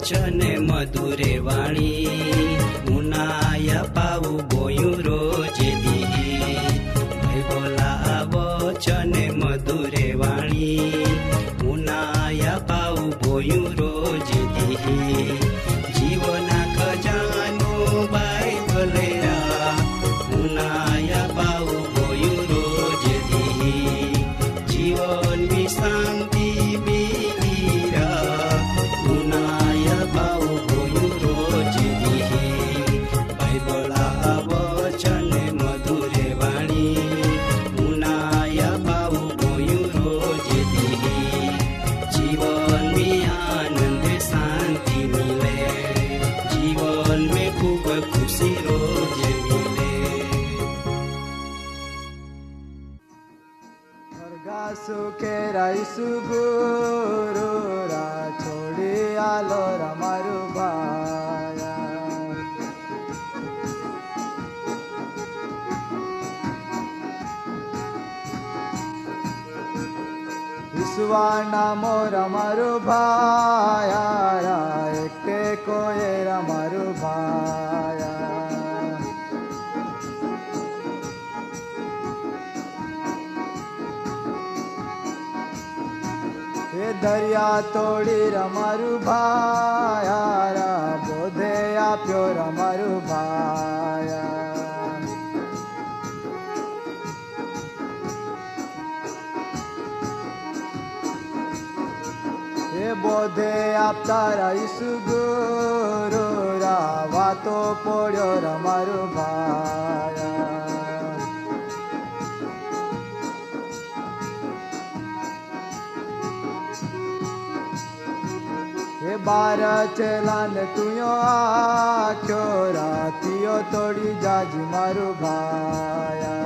वचन मधुरे वाणी मुनाया पाऊ बोयू रोज दी भाई बोला वचन मधुरे वाणी मुनाया पाऊ बोयू रोज दी जीवना खजानो बाइबल मुनाया पाऊ बोयू रोज दी जीवन में शांति मिलीरा मुनाया पाऊ बोयू रोज दी बाइबल वचन मधुरे वाणी मुनाया पाऊ बोयू रोज दी जीवन में आनंद शांति मिले जीवन में खूब खुशी रोज मिले। सुखे राइसु गुरुरा छोड़ी आलो रमारु भाया ईश्वा नामो रमारु भाया एकटे कोये रमारु भाया दरिया तोड़ी रमारु भाया बोधे आप्यो रमारु भाया ये बोधे आपता राइसु गुरु रावा तो पोड़ो रमारु भाया बार चलान तुयो आख्यो रातियो तोड़ी जाजी मारू भाया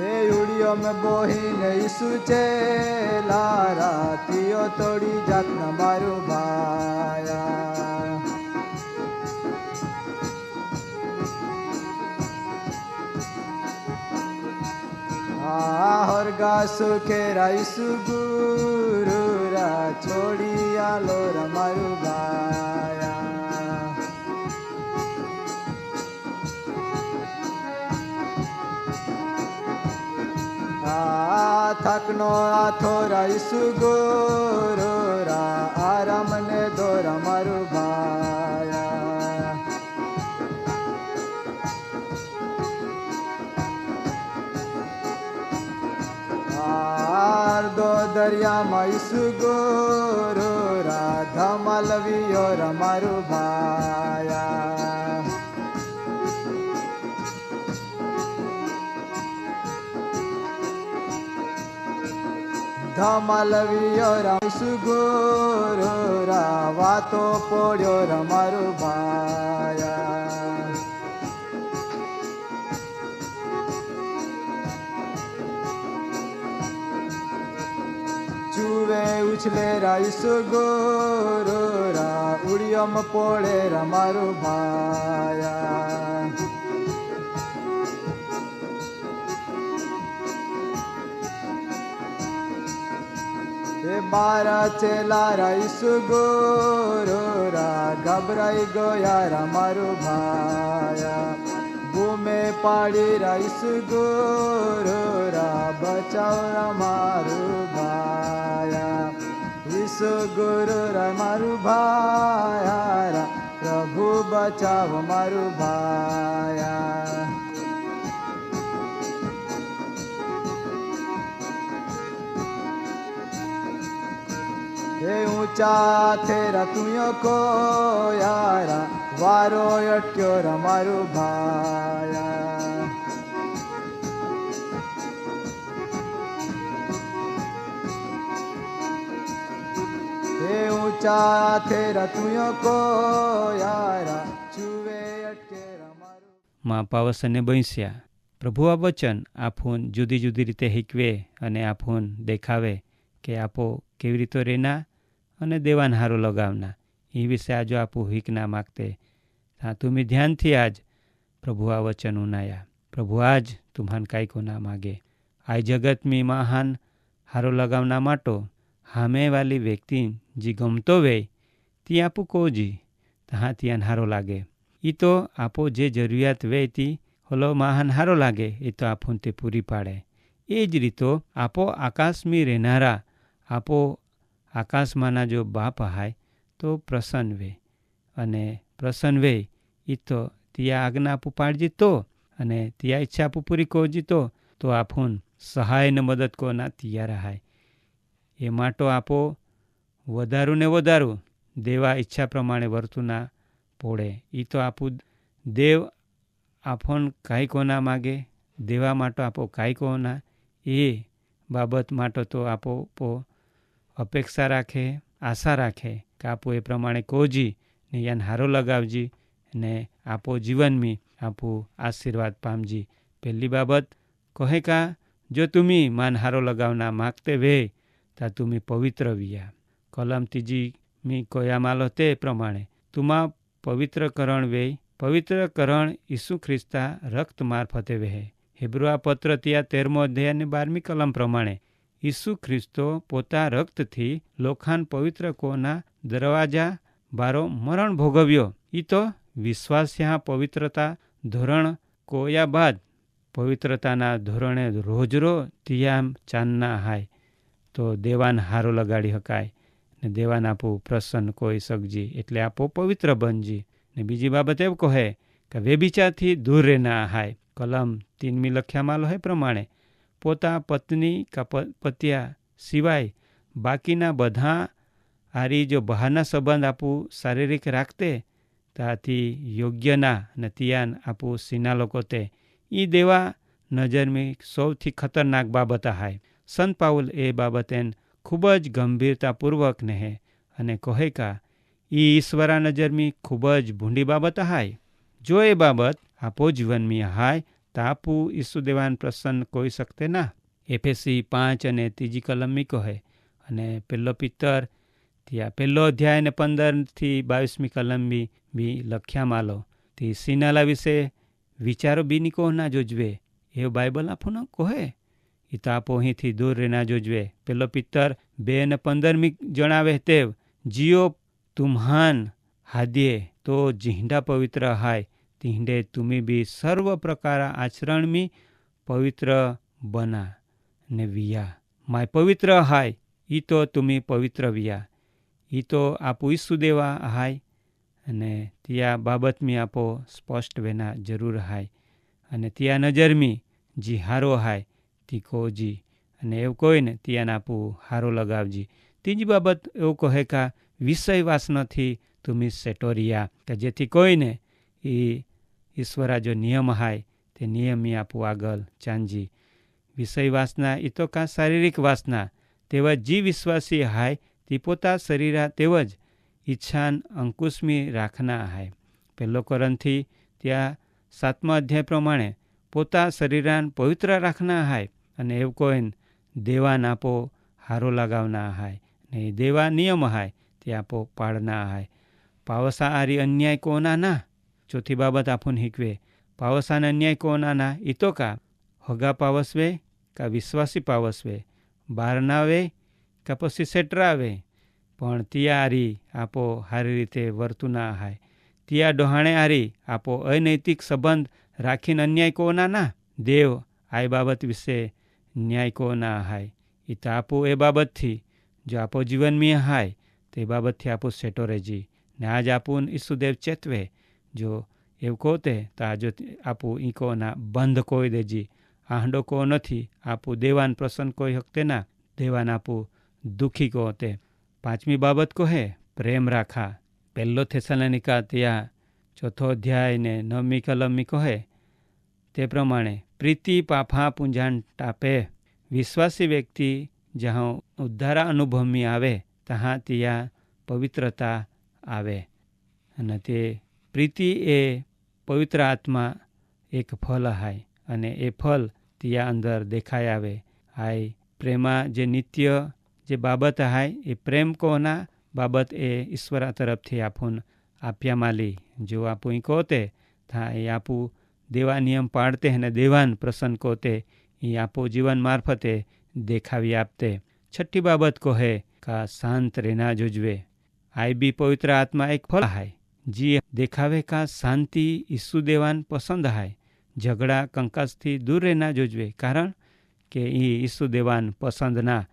ए उड़ियो में बोहीन ईसु चेला रातियो तोड़ी जात न मारू भाया हरगा सुखे राइसु गुरुरा छोड़ी आलो रमारु भाया थकनो आथो राइसु गुरुरा आराम ने दो रमारु भाया दो दरिया मैसु गोरो राधा मालवियो रमारु भाया धमालवियो रामसु गोरो रावा तो पोड़ो रमारु भाया चुवे उछले राइसु गोरोरा उड़ियम पोड़े रमारु भाया ए बारा चेला राइसु गोरोरा घबराई गोया रमारु भाया बुमे पाड़ी राइसु गोरोरा बचाओ रमारु भाया ईसु गुरु रमारु भाया प्रभु बचाओ मारु भाया हे ऊंचा थेरा तुयो को यारा वारो अट्यो रमारु भाया हे ऊंचा थेरा तुयो को यारा चुवे अटके रमारु માં પાવસને બૈસ્યા પ્રભુ આ વચન આપુન જુદી જુદી રીતે હિકવે અને આપુન દેખાવે કે આપો કેવી રીતે રેના અને દેવાન હારો લગાવના એ વિશે આજો આપું હિકના માગતે हाँ तुम्ही ध्यानથી આજ પ્રભુ આ વચન ઉનાયા પ્રભુ આજ તુમ્હાન કાંઈ કો ના માગે આ જગતમી મહાન હારો લગાવના માટો હામે વાલી વ્યક્તિ જે ગમતો વે તી આપું કોજી તહાં ત્યાં હારો લાગે. એ તો આપો જે જરૂરિયાત વે તી હોલો મહાન હારો લાગે એ તો આપણ તે પૂરી પાડે. એ જ રીતો આપો આકાશમી રહેનારા આપો આકાશમાંના જો બાપ હાય તો પ્રસન્ન વે અને પ્રસન્ન વે એ તો ત્યાં આજ્ઞા આપું પાડજી તો અને ત્યાં ઈચ્છા આપું પૂરી કોજી તો આપણ સહાય ને મદદ કોના તૈયાર હાય. એ માટો આપો વધારું ને વધારું દેવા ઈચ્છા પ્રમાણે વર્તુના પોળે. એ તો આપું દેવ આપણ કાંઈ કોના માગે દેવા માટો આપો કાંઈ કોના એ બાબત માટો તો આપો અપેક્ષા રાખે આશા રાખે કે આપો એ પ્રમાણે કોજી ને યાન હારો લગાવજી ને આપો જીવનમી આપું આશીર્વાદ પામજી. પહેલી બાબત કહે કા જો તુમી માન હારો લગાવના માગતે વે તા તુમી પવિત્ર વિયા. કલમ ત્રીજી મી કોયા માલો તે પ્રમાણે તુમા પવિત્રકરણ વે પવિત્રકરણ ઈસુ ખ્રિસ્તા રક્ત મારફતે વહે. હિબ્રુઆ પત્ર ત્યાં 13મો અધ્યાય અને 12મી કલમ પ્રમાણે ઈસુ ખ્રિસ્તો પોતા રક્તથી લોખાન પવિત્ર કોના દરવાજા બારો મરણ ભોગવ્યો. ઈ તો વિશ્વાસ્યા પવિત્રતા ધોરણ કોયા બાદ પવિત્રતાના ધોરણે રોજરો તિયામ ચાંદના હાય તો દેવાન હારો લગાડી શકાય ને દેવાન આપું પ્રસન્ન કોઈ શકજી એટલે આપો પવિત્ર બનજી. ને બીજી બાબત એવું કહે કે વેબિચારથી દૂર રહેના હાય. કલમ 3મી લખ્યામાં હે પ્રમાણે પોતા પત્ની કા પત્યા સિવાય બાકીના બધા આરી જો બહારના સંબંધ આપું શારીરિક રાખતે તાથી યોગ્યના ને તિયાન આપું સીના લોકો તે એ દેવા નજરમાં સૌથી ખતરનાક બાબત હાય. સંત પાઉલ એ બાબતેન ખૂબ જ ગંભીરતાપૂર્વક નહે અને કહે કા એ ઈશ્વરા નજરમાં ખૂબ જ ભૂંડી બાબત હાય. જો એ બાબત આપો જીવનમી હાય તો આપું ઈસુ દેવાન પ્રસન્ન કોઈ શકતે ના. એફએસી 5 અને 3જી કલમમી કહે અને પહેલો પિત્તર ત્યાં 1લો અધ્યાય અને 15થી 22મી કલમમી બી લખ્યા માલો તે સિનાલા વિશે વિચારો બીની કોહ ના જોજવે એવું બાઇબલ આપણને કહે. એ તો આપો અહીંથી દૂર રહેના જોજવે. પહેલો પિત્તર 2 અને 15મી જણાવે તેવ જીઓ તુમ્હાન હાદ્યે તો જીંડા પવિત્ર હાય તીંડે તુમી બી સર્વ પ્રકાર આચરણમી પવિત્ર બના ને વિયા. માય પવિત્ર હાય ઈ તો તુમી પવિત્ર વિયા. ઈ તો આપું ઈસુ દેવા હાય અને ત્યાં બાબતમી આપો સ્પષ્ટ વેના જરૂર હાય અને ત્યાં નજરમી જી હારો હાય તી કોજી અને એવું કોઈ ને ત્યાં આપું હારો લગાવજી. ત્રીજી બાબત એવું કહે કા વિષય વાસનાથી તુમી સેટોરિયા કે જેથી કોઈને એ ઈશ્વરા જો નિયમ હાય તે નિયમી આપું આગળ ચાંજી. વિષય વાસના એ તો કાં શારીરિક વાસના તેવા જી વિશ્વાસી હાય તે પોતા શરીરા તેવજ ઈચ્છાન અંકુશમી રાખના હાય. 1 કોરિન્થી ત્યાં 7મા અધ્યાય પ્રમાણે પોતા શરીરાન પવિત્ર રાખના હાય અને એવું કોઈને દેવાન આપો હારો લગાવના હાય ને દેવા નિયમ હાય તે આપો પાડના હાય. પાવસા આરી અન્યાય કોના ના. ચોથી બાબત આપણને શીખવે પાવસાને અન્યાય કોના ના. એ તો કા હગા પાવસવે કા વિશ્વાસી પાવસવે બહારના વે કા પછી સેટરા વે પણ ત્યાં આરી આપો સારી રીતે વર્તુના હાય. ત્યાં ડોહાણે આરી આપો અનૈતિક સંબંધ રાખીને અન્યાય કોના ના. દેવ આ બાબત વિશે ન્યાય કોના હાય. એ તો આપો એ બાબતથી જો આપો જીવનમી હાય તે બાબતથી આપો સેટો રહેજી ને આજ આપું ઈસુદેવ ચેતવે જો એવું કહતે તો આજો આપું ઈ કોના બંધ કોઈ દેજી. આંડો કો નથી આપું દેવાન પ્રસન્ન કોઈ હકતે ના. દેવાન આપું દુઃખી કહતે. 5મી બાબત કહે પ્રેમ રાખા. 1 થેસલોનિકા ત્યાં 4થો અધ્યાય ને 9મી કલમમી કહે તે પ્રમાણે પ્રીતિ પાફા પૂંજાન ટાપે. વિશ્વાસી વ્યક્તિ જ્યાં ઉદ્ધારા અનુભવમી આવે ત્યાં ત્યાં પવિત્રતા આવે અને તે પ્રીતિ એ પવિત્ર આત્મા એક ફલ હાય અને એ ફલ ત્યાં અંદર દેખાય આવે હાય. પ્રેમા જે નિત્ય જે બાબત હાય એ પ્રેમ કોના બાબત એ ઈશ્વરા તરફથી આપું આપ્યા માલી. જો આપું કહતે થા એ આપું દેવા નિયમ પાડતે અને દેવાન પ્રસન્ન કોતે એ આપો જીવન મારફતે દેખાવી આપતે. છઠ્ઠી બાબત કહે કા શાંત રહેના જોજવે. આઈ બી પવિત્ર આત્મા એક ફલ હાય જી દેખાવે કા શાંતિ ઈસુ દેવાન પસંદ હાય. ઝઘડા કંકાસથી દૂર રહેના જોજવે, કારણ કે એ ઈસુ દેવાન પસંદ ના.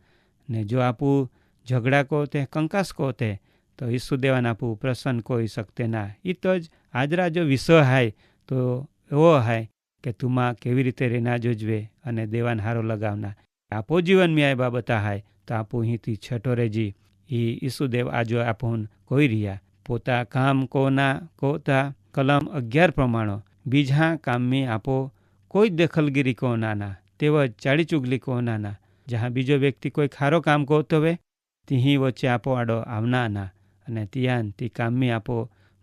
ને જો આપું ઝઘડા કહો તે કંકાસ કહો તે તો ઈસુ દેવાન આપું પ્રસન્ન કોઈ શકતે ના. એ તો જ આજરા જો વિષય હાય તો એવો હાય કે તુમાં કેવી રીતે રહેના જોજવે અને દેવાન હારો લગાવના. આપો જીવન મેં આ બાબત હાય તો આપું અહીંથી છઠો રેજી એ ઈસુદેવ આજો આપણ કોઈ રહ્યા. પોતા કામ કોના કોતા કલમ 11 પ્રમાણો બીજા કામમાં આપો કોઈ દખલગીરી કો નાના તેવા ચાડી ચુગલી કો નાના. જ્યાં બીજો વ્યક્તિ કોઈ ખારો કામ કરતો હોય તી વચ્ચે આપો આડો આવના ના. અને તિયાન તે કામમાં આપો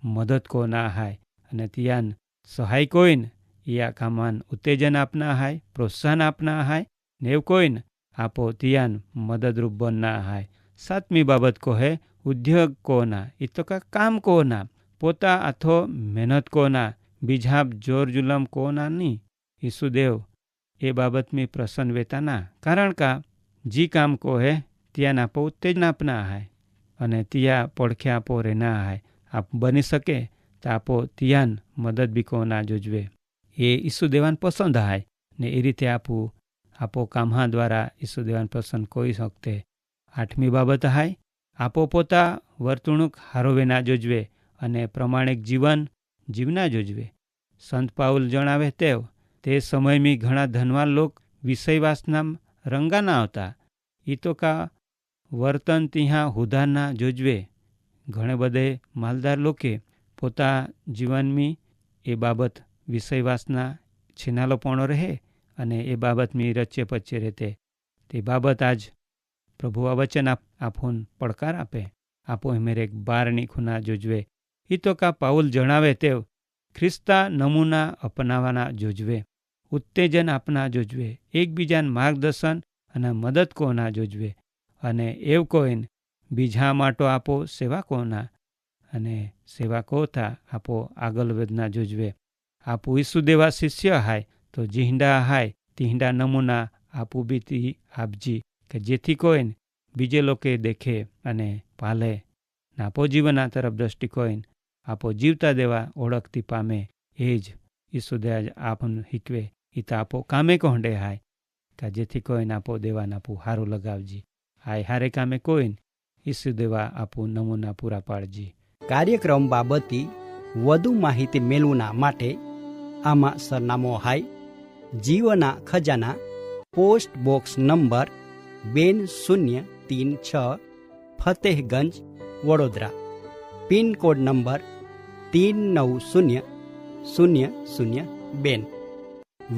મદદ કો ના હાય. અને તિયાન સહાય કોઈને યા કામાન ઉત્તેજન આપના હાય, પ્રોત્સાહન આપના હાય. ને એવું કોઈને આપો તિયાન મદદરૂપ બનના હાય. સાતમી બાબત કહે ઉદ્યોગ કોના. એ તો કામ કોના. પોતા આથો મહેનત કોના. બીજા જોર જુલમ કોના નહીં. ઈસુદેવ એ બાબતમાં પ્રસન્ન વેતા ના. કારણ કા જી કામ કહે ત્યાં આપો ઉત્તેજન આપના હાય અને ત્યાં પડખે આપો રહેના હાય. આપ બની શકે તો આપો ત્યાં મદદ બી કોના જોજવે. એ ઈસુદેવાન પસંદ હાય ને એ રીતે આપો કામહા દ્વારા ઈસુદેવાન પસંદ કોઈ શકતે. આઠમી બાબત હાય આપો પોતા વર્તણૂક હારોવે ના જોજવે અને પ્રમાણિક જીવન જીવના જોજવે. સંત પાઉલ જણાવે તેવ તે સમયમાં ઘણા ધનવાન લોક વિષયવાસના રંગાના આવતા. એ તો કા વર્તન ત્યાં હુધારના જોજવે. ઘણે બધે માલદાર લોકે પોતા જીવનમાં એ બાબત વિષયવાસના છીનાલોપણો રહે અને એ બાબતમાં રચ્ચે પચ્ચે રહેતે. તે બાબત આજ પ્રભુ આ વચન આપોન પડકાર આપે. આપો મેરેક બારની ખૂના જોજવે. એ તો કા પાઉલ જણાવે તેવ ખ્રિસ્તા નમૂના અપનાવવાના જોજવે. ઉત્તેજન આપના જોજવે. એકબીજાને માર્ગદર્શન અને મદદ કોના જોજવે. અને એવું કોઈને બીજા માટો આપો સેવા કોના અને સેવા કોતા આપો આગળ વધના જોજવે. આપું ઈસુ દેવા શિષ્ય હાય તો જીંડા હાય તીંડા નમૂના આપું બી તી આપજી કે જેથી કોઈને બીજે લોકો દેખે અને પાલે. આપો જીવન તરફ દ્રષ્ટિકોણ આપો જીવતા દેવા ઓળખતી પામે. એ જ ઈસુદેવ આપણ શીખવે. એ તો આપો કામે કોંડે હાય કે જેથી કોઈને આપો દેવાને આપું હારું લગાવજી. હાય હારે કામે કોઈને ઈસુદેવા આપું નમૂના પૂરા પાડજી. કાર્યક્રમ બાબતે વધુ માહિતી મેળવવા માટે આમાં સરનામો હાય જીવના ખજાના post box number 2036 Fatehganj Vadodara. Pin code number 390002.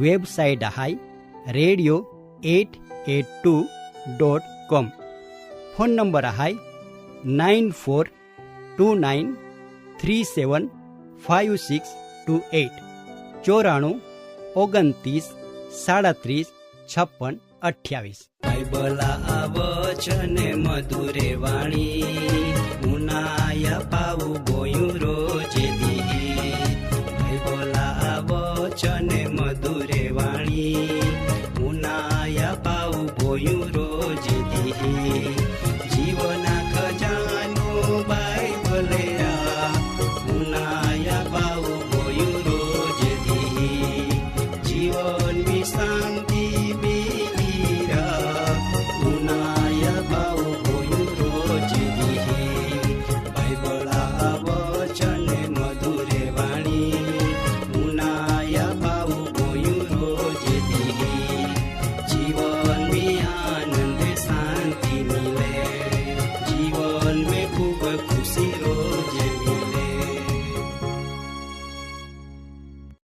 Website હાય radio882.com. ફોન નંબર હાય 9429375628 94 29 37 56 28. બાઇબલા વચન મધુરે વાણી મુનાયા પાવું ગોયું રોજે દી. બાઇબલા વચન મધુરે વાણી મુનાયા પાવું ગોયું